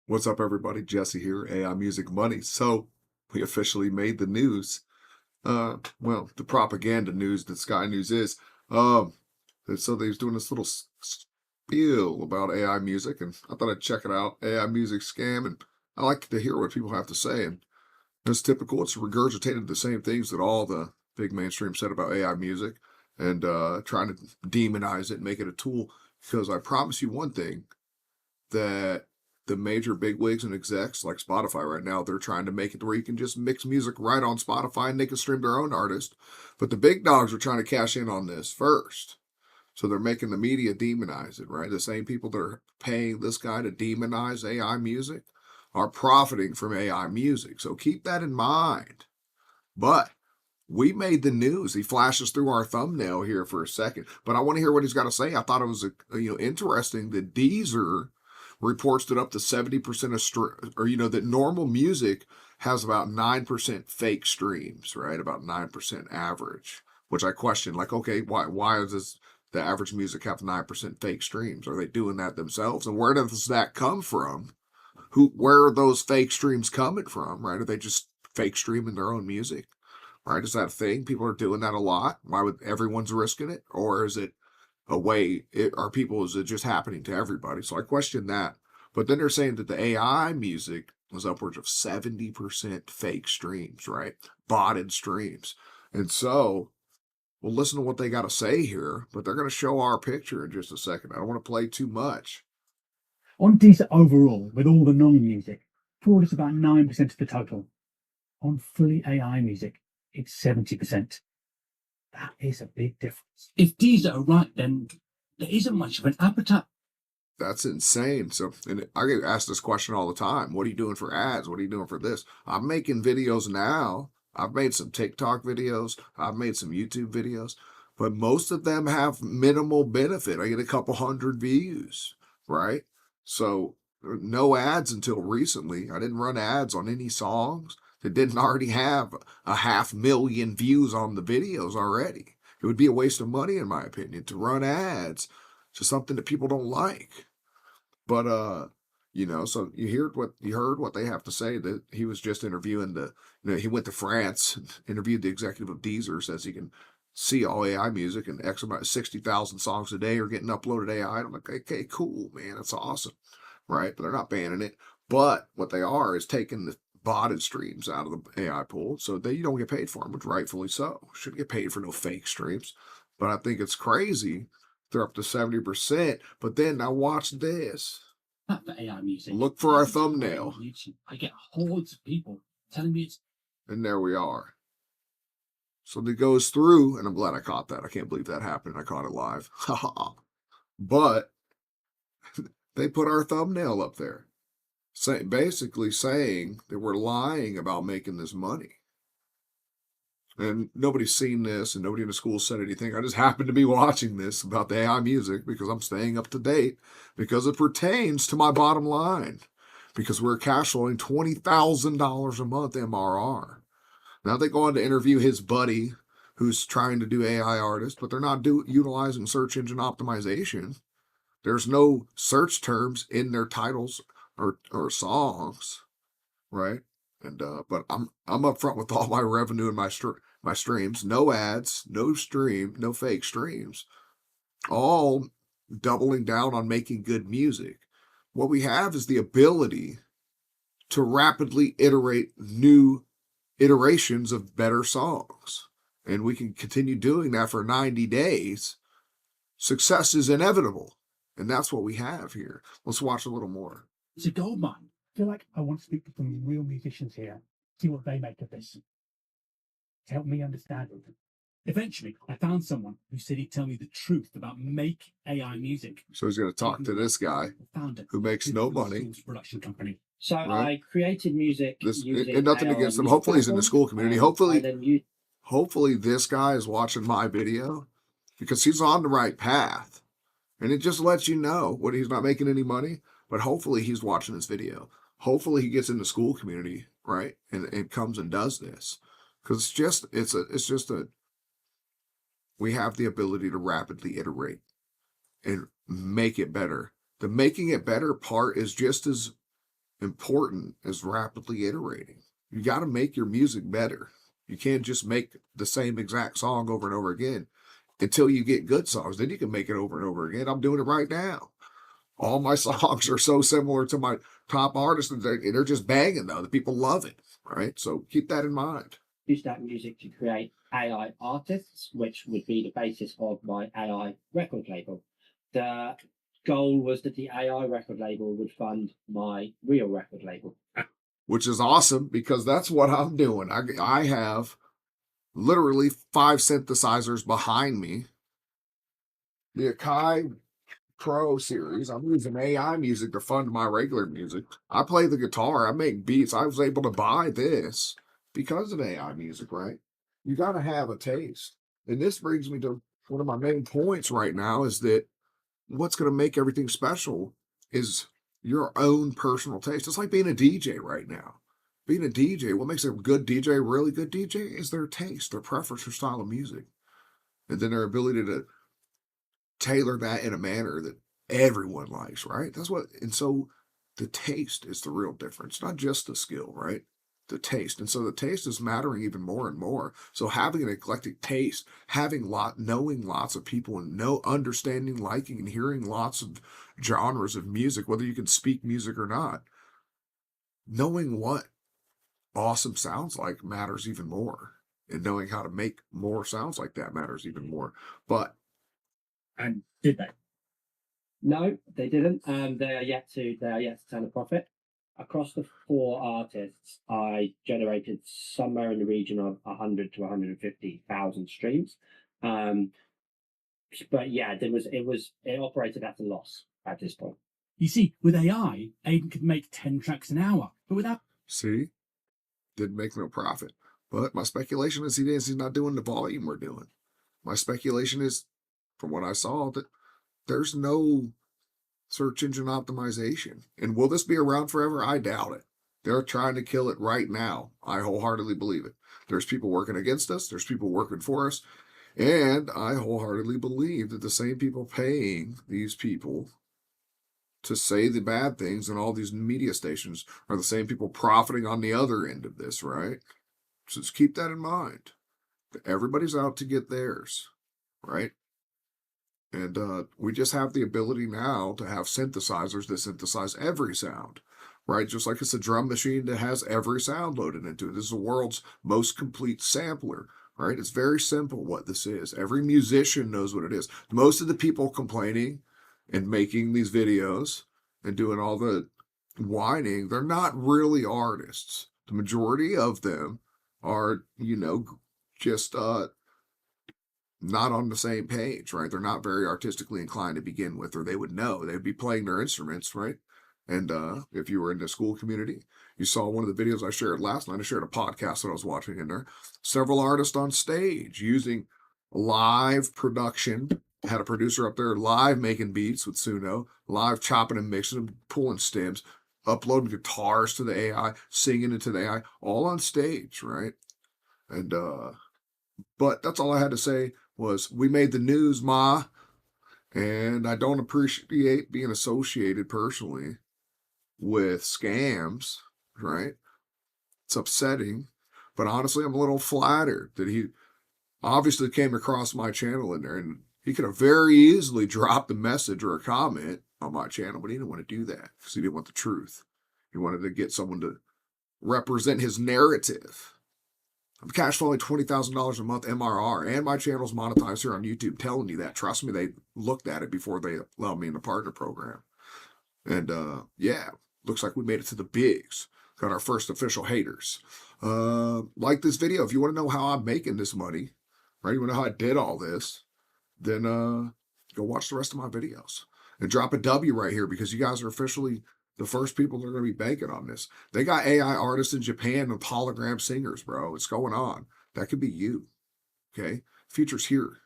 What's up, everybody? Jesse here, AI Music Money. So we officially made the news. Well, the propaganda news that Sky News is. Um, and so they was doing this little spiel about AI music, and I thought I'd check it out. AI music scam, and I like to hear what people have to say. And it's typical. It's regurgitated the same things that all the big mainstream said about AI music, and trying to demonize it and make it a tool. Because I promise you one thing, that the major bigwigs and execs like Spotify right now, they're trying to make it where you can just mix music right on Spotify and they can stream their own artist. But the big dogs are trying to cash in on this first. So they're making the media demonize it, right? The same people that are paying this guy to demonize AI music are profiting from AI music. So keep that in mind. But we made the news. He flashes through our thumbnail here for a second, but I want to hear what he's got to say. I thought it was interesting that Deezer reports that up to 70% of that normal music has about 9% fake streams, right? About 9% average, which I question, like, okay, why is the average music have 9% fake streams? Are they doing that themselves? And where does that come from? Where are those fake streams coming from, right? Are they just fake streaming their own music? Right? Is that a thing? People are doing that a lot. Why would everyone's risking it? Or is it is it just happening to everybody? So I question that. But then they're saying that the AI music was upwards of 70% fake streams, right? Botted streams. And so we'll listen to what they got to say here, but they're going to show our picture in just a second. I don't want to play too much. On decent overall, with all the non-music, fraud is about 9% of the total. On fully AI music, it's 70%. That is a big difference. If these are right, then there isn't much of an appetite. That's insane. So, and I get asked this question all the time. What are you doing for ads? What are you doing for this? I'm making videos now. I've made some TikTok videos. I've made some YouTube videos, but most of them have minimal benefit. I get a couple hundred views, right? So no ads until recently. I didn't run ads on any songs that didn't already have 500,000 views on the videos already. It would be a waste of money, in my opinion, to run ads to something that people don't like. But so you heard what they have to say, that he was just interviewing he went to France, interviewed the executive of Deezer, says he can see all AI music and X amount 60,000 songs a day are getting uploaded AI. I'm like, okay, cool, man, that's awesome, right? But they're not banning it. But what they are is taking the botted streams out of the AI pool, so you don't get paid for them, which rightfully so. Shouldn't get paid for no fake streams. But I think it's crazy. They're up to 70%. But then now watch this. Not for AI music. Look for our thumbnail. I get hordes of people telling me it's. And there we are. So it goes through, and I'm glad I caught that. I can't believe that happened. I caught it live. But they put our thumbnail up there, basically saying that we're lying about making this money. And nobody's seen this, and nobody in the school said anything. I just happened to be watching this about the AI music because I'm staying up to date, because it pertains to my bottom line, because we're cash flowing $20,000 a month MRR. Now they go on to interview his buddy who's trying to do AI artist, but they're not utilizing search engine optimization. There's no search terms in their titles or songs, right? And but I'm upfront with all my revenue and my streams. No ads, no fake streams. All doubling down on making good music. What we have is the ability to rapidly iterate new iterations of better songs. And we can continue doing that for 90 days. Success is inevitable. And that's what we have here. Let's watch a little more. It's a gold mine. I feel like I want to speak to some real musicians here, see what they make of this, to help me understand it. Eventually, I found someone who said he'd tell me the truth about make AI music. So he's going to talk to this guy who makes no money. Production company. So right? I created music using and nothing against him. Hopefully he's in the school community. Hopefully this guy is watching my video because he's on the right path. And it just lets you know what he's not making any money, but hopefully he's watching this video. Hopefully he gets in the school community, right? And comes and does this. Because we have the ability to rapidly iterate and make it better. The making it better part is just as important as rapidly iterating. You got to make your music better. You can't just make the same exact song over and over again until you get good songs. Then you can make it over and over again. I'm doing it right now. All my songs are so similar to my top artists, and they're just banging though. The people love it, right? So keep that in mind. Use that music to create AI artists, which would be the basis of my AI record label. The goal was that the AI record label would fund my real record label. Which is awesome because that's what I'm doing. I have literally 5 synthesizers behind me. The Akai Pro series. I'm using AI music to fund my regular music. I play the guitar. I make beats. I was able to buy this because of AI music, right? You got to have a taste. And this brings me to one of my main points right now is that what's going to make everything special is your own personal taste. It's like being a DJ right now. Being a DJ, what makes a good DJ, really good DJ, is their taste, their preference for style of music. And then their ability to tailor that in a manner that everyone likes, right? And so the taste is the real difference, not just the skill, right? The taste. And so the taste is mattering even more and more. So having an eclectic taste, knowing lots of people and understanding, liking, and hearing lots of genres of music, whether you can speak music or not, knowing what awesome sounds like matters even more. And knowing how to make more sounds like that matters even more. But And did they? No, they didn't. They are yet to turn a profit. Across the 4 artists, I generated somewhere in the region of 100 to 150,000 streams. But yeah, it operated at a loss at this point. You see, with AI, Aiden could make 10 tracks an hour, but without. see, didn't make no profit. But my speculation is he's not doing the volume we're doing. My speculation is, from what I saw, that there's no search engine optimization. And will this be around forever? I doubt it. They're trying to kill it right now. I wholeheartedly believe it. There's people working against us. There's people working for us. And I wholeheartedly believe that the same people paying these people to say the bad things in all these media stations are the same people profiting on the other end of this, right? So just keep that in mind. Everybody's out to get theirs, right? And we just have the ability now to have synthesizers that synthesize every sound, right? Just like it's a drum machine that has every sound loaded into it. This is the world's most complete sampler, right? It's very simple what this is. Every musician knows what it is. Most of the people complaining and making these videos and doing all the whining, they're not really artists. The majority of them are, just not on the same page, right? They're not very artistically inclined to begin with, or they would know. They'd be playing their instruments, right? And if you were in the school community, you saw one of the videos I shared last night. I shared a podcast that I was watching in there. Several artists on stage using live production. Had a producer up there live making beats with Suno, live chopping and mixing them, pulling stems, uploading guitars to the AI, singing into the AI, all on stage, right? And but that's all I had to say was we made the news, Ma, and I don't appreciate being associated personally with scams, right? It's upsetting, but honestly, I'm a little flattered that he obviously came across my channel in there, and he could have very easily dropped a message or a comment on my channel, but he didn't want to do that because he didn't want the truth. He wanted to get someone to represent his narrative. I'm cash flowing $20,000 a month MRR, and my channel's monetized here on YouTube. Telling you that. Trust me, they looked at it before they allowed me in the partner program. And yeah, looks like we made it to the bigs. Got our first official haters. Like this video if you want to know how I'm making this money, right? You want to know how I did all this, then go watch the rest of my videos. And drop a W right here because you guys are officially the first people that are going to be banking on this. They got AI artists in Japan and hologram singers, bro. It's going on. That could be you. Okay? Future's here.